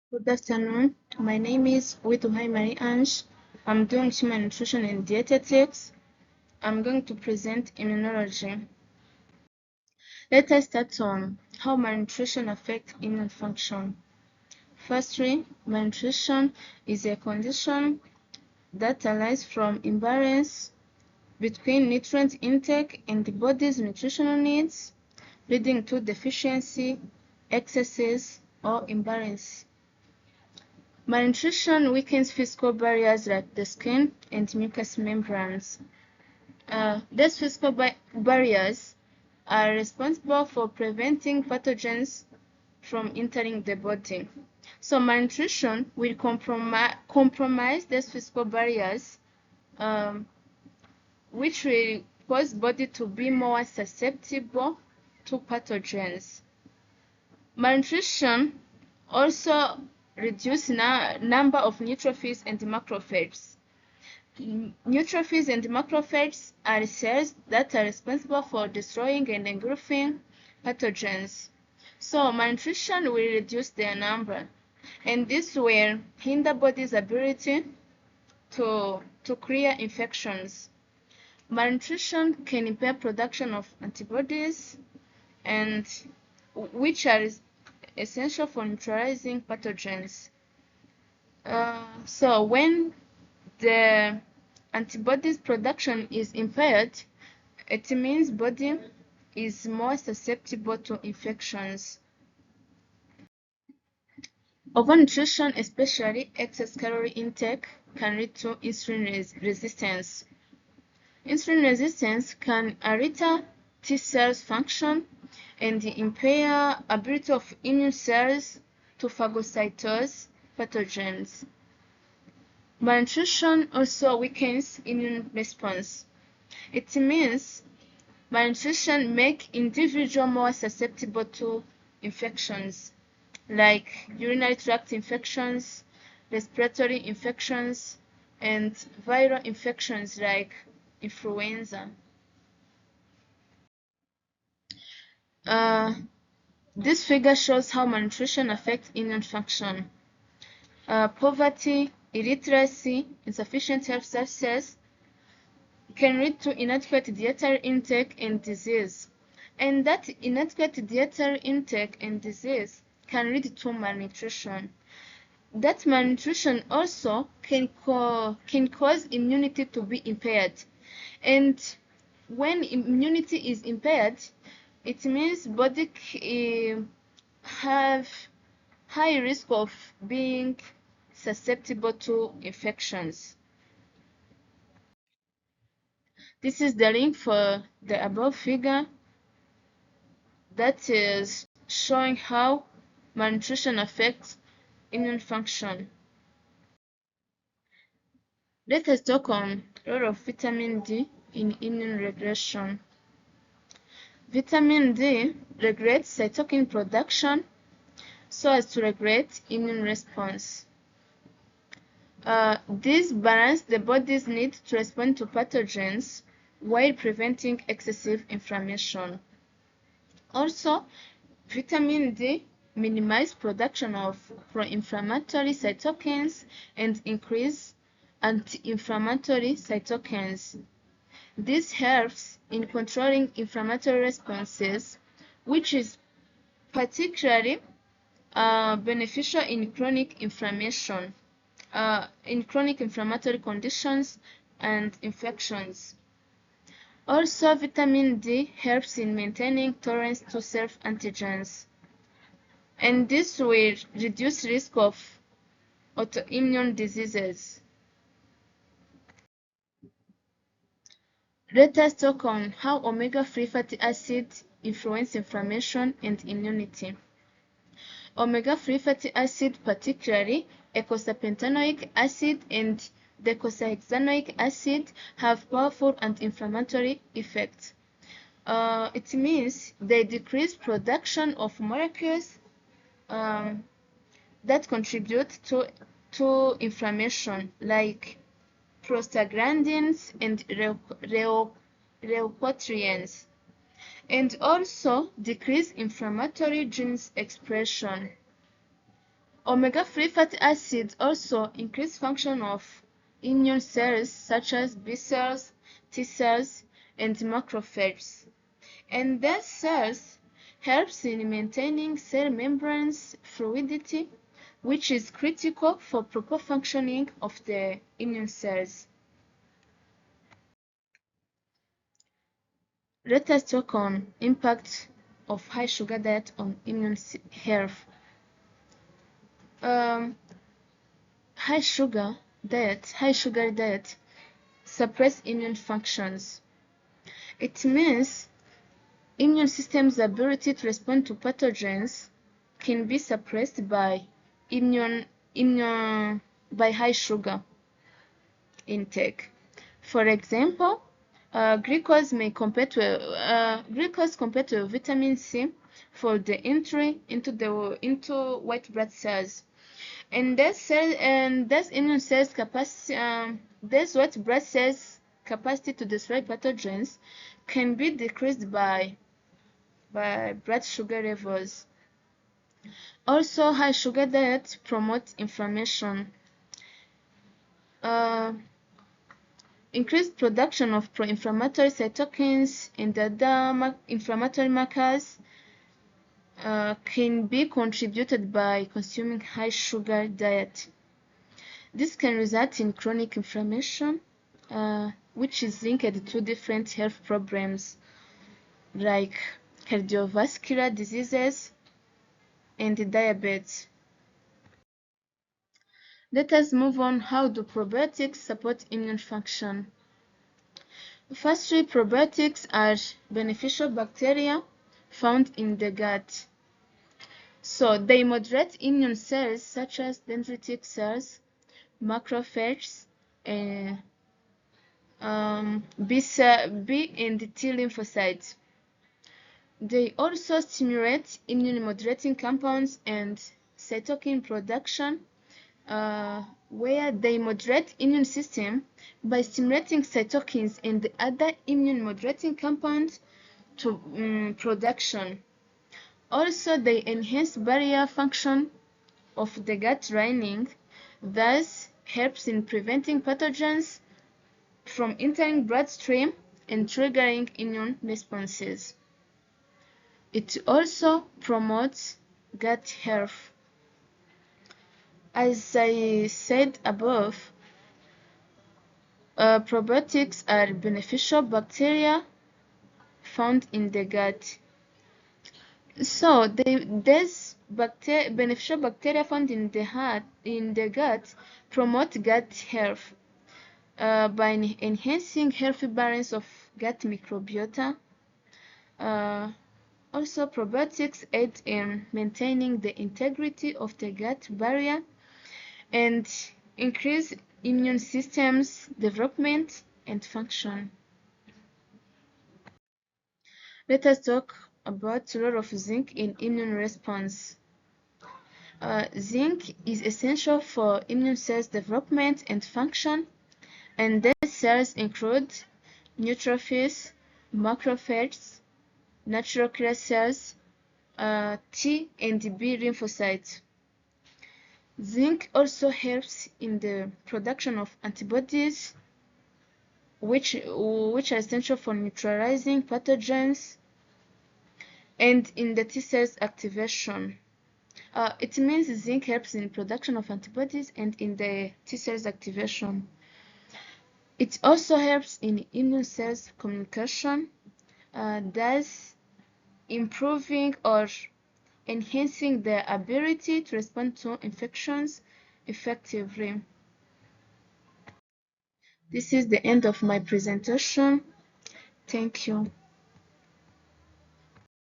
Good afternoon. My name is Wituhai Marie Ange. I'm doing human nutrition and dietetics. I'm going to present immunology. Let us start on how malnutrition affects immune function. Firstly, malnutrition is a condition that arises from imbalance between nutrient intake and the body's nutritional needs, leading to deficiency, excesses, or imbalance. Malnutrition weakens physical barriers like the skin and mucous membranes. These physical barriers are responsible for preventing pathogens from entering the body. So malnutrition will compromise these physical barriers, which will cause body to be more susceptible to pathogens. Malnutrition also reduces number of neutrophils and macrophages. Neutrophils and macrophages are cells that are responsible for destroying and engulfing pathogens. So malnutrition will reduce their number, and this will hinder body's ability to clear infections. Malnutrition can impair production of antibodies, and which are essential for neutralizing pathogens. So when the antibodies production is impaired, it means body is more susceptible to infections. Overnutrition, especially excess calorie intake, can lead to insulin resistance. Insulin resistance can alter T cells function and impair ability of immune cells to phagocytose pathogens. Malnutrition also weakens immune response. It means malnutrition makes individuals more susceptible to infections like urinary tract infections, respiratory infections, and viral infections like influenza. This figure shows how malnutrition affects immune function. Poverty, illiteracy, insufficient health services can lead to inadequate dietary intake and disease. And that inadequate dietary intake and disease can lead to malnutrition. That malnutrition also can cause immunity to be impaired. And when immunity is impaired, it means body have high risk of being susceptible to infections. This is the link for the above figure that is showing how malnutrition affects immune function. Let us talk on the role of vitamin D in immune regulation. Vitamin D regulates cytokine production so as to regulate immune response. This balances the body's need to respond to pathogens while preventing excessive inflammation. Also, vitamin D minimizes production of pro-inflammatory cytokines and increase anti-inflammatory cytokines. This helps in controlling inflammatory responses, which is particularly beneficial in chronic inflammation, in chronic inflammatory conditions and infections. Also, vitamin D helps in maintaining tolerance to self-antigens, and this will reduce risk of autoimmune diseases. Let us talk on how omega-3 fatty acids influence inflammation and immunity. Omega-3 fatty acids, particularly eicosapentaenoic acid and docosahexaenoic acid, have powerful anti-inflammatory effects. It means they decrease production of molecules that contribute to inflammation, like prostaglandins and leukotrienes, and also decrease inflammatory genes expression. Omega-3 fatty acids also increase function of immune cells such as B cells, T cells, and macrophages. And these cells helps in maintaining cell membranes fluidity, which is critical for proper functioning of the immune cells. Let us talk on impact of high sugar diet on immune health. High sugar diet suppress immune functions. It means immune system's ability to respond to pathogens can be suppressed by high sugar intake. For example, glucose compared to vitamin C for the entry into white blood cells. And this immune cells capacity, this white blood cells capacity to destroy pathogens can be decreased by blood sugar levels. Also, high sugar diet promotes inflammation. Increased production of pro-inflammatory cytokines and other inflammatory markers can be contributed by consuming high sugar diet. This can result in chronic inflammation, which is linked to different health problems like cardiovascular diseases and diabetes. Let us move on. How do probiotics support immune function? Firstly, probiotics are beneficial bacteria found in the gut. So they moderate immune cells such as dendritic cells, macrophages, B and T lymphocytes. They also stimulate immune modulating compounds and cytokine production, where they moderate immune system by stimulating cytokines and the other immune modulating compounds to production. Also, they enhance barrier function of the gut lining, thus helps in preventing pathogens from entering bloodstream and triggering immune responses. It also promotes gut health. As I said above, probiotics are beneficial bacteria found in the gut. So these beneficial bacteria found in the gut promote gut health by enhancing healthy balance of gut microbiota. Also, probiotics aid in maintaining the integrity of the gut barrier and increase immune system's development and function. Let us talk about the role of zinc in immune response. Zinc is essential for immune cells development and function, and these cells include neutrophils, macrophages, natural killer cells, T and B lymphocytes. Zinc also helps in the production of antibodies, which are essential for neutralizing pathogens, and in the T cells activation. It means zinc helps in production of antibodies and in the T cells activation. It also helps in immune cells communication, thus improving or enhancing their ability to respond to infections effectively. This is the end of my presentation. Thank you.